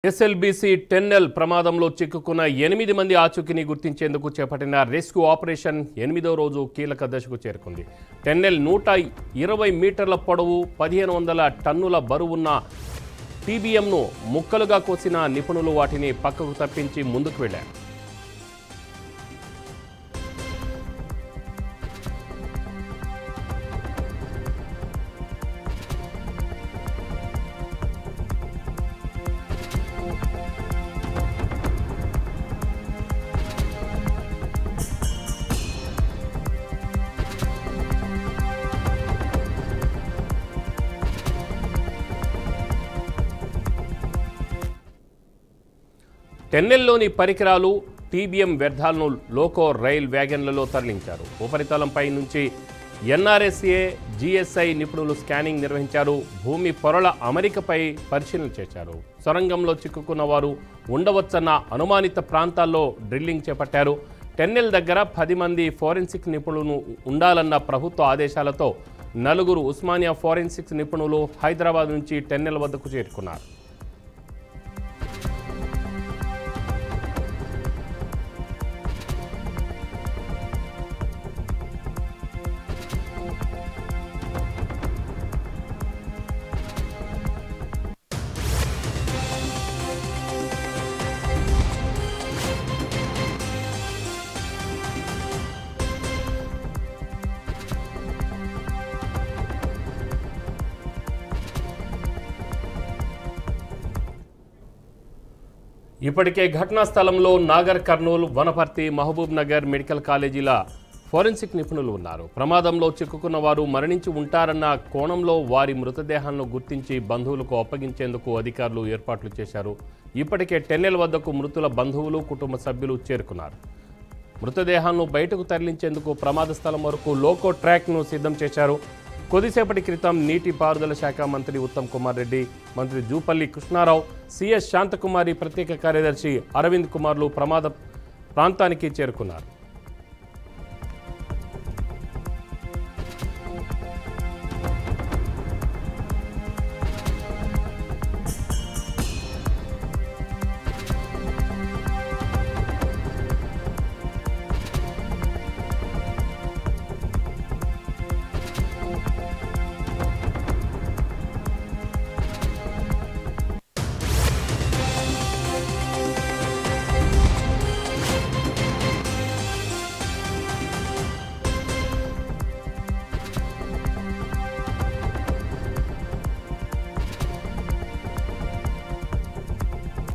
SLBC tunnel ప్రమాదంలో చిక్కుకున్న 8 మంది ఆచూకీని గుర్తించేందుకు చేపట్టిన రెస్క్యూ ఆపరేషన్ 8వ రోజు కీలక దశకు చేరుకుంది. టెన్నెల్ 120 మీటర్ల పొడవు 1500 టన్నుల బరువున్న టీబీఎంను ముక్కలుగా కోసిన నిపుణులు వాటిని పక్కకు తప్పించి ముందుకు వెళ్లారు. టెన్నెల్లోని పరికరాలు టీబీఎం వ్యర్థాలను లోకో రైల్ వ్యాగన్లలో తరలించారు. ఉపరితలంపై నుంచి ఎన్ఆర్ఎస్ఏ జీఎస్ఐ నిపుణులు స్కానింగ్ నిర్వహించారు. భూమి పొరల అమరికపై పరిశీలన చేశారు. సొరంగంలో చిక్కుకున్న వారు ఉండవచ్చన్న అనుమానిత ప్రాంతాల్లో డ్రిల్లింగ్ చేపట్టారు. టెన్నెల్ దగ్గర 10 మంది ఫోరెన్సిక్ నిపుణులు ఉండాలన్న ప్రభుత్వ ఆదేశాలతో 4 ఉస్మానియా ఫోరెన్సిక్స్ నిపుణులు హైదరాబాద్ నుంచి టెన్నెల్ వద్దకు చేరుకున్నారు. ఇప్పటికే ఘటనా స్థలంలో నాగర్ కర్నూలు, వనపర్తి, మహబూబ్ నగర్ మెడికల్ కాలేజీల ఫోరెన్సిక్ నిపుణులు ఉన్నారు. ప్రమాదంలో చిక్కుకున్న వారు మరణించి ఉంటారన్న కోణంలో వారి మృతదేహాలను గుర్తించి బంధువులకు అప్పగించేందుకు అధికారులు ఏర్పాట్లు చేశారు. ఇప్పటికే టెన్నెల్ వద్దకు మృతుల బంధువులు, కుటుంబ సభ్యులు చేరుకున్నారు. మృతదేహాలను బయటకు తరలించేందుకు ప్రమాద స్థలం వరకు లోకో ట్రాక్ను సిద్ధం చేశారు. కొద్దిసేపటి క్రితం నీటిపారుదల శాఖ మంత్రి ఉత్తమ్ కుమార్ రెడ్డి, మంత్రి జూపల్లి కృష్ణారావు, సిఎస్ శాంతకుమారి, ప్రత్యేక కార్యదర్శి అరవింద్ కుమార్లు ప్రమాద ప్రాంతానికి చేరుకున్నారు.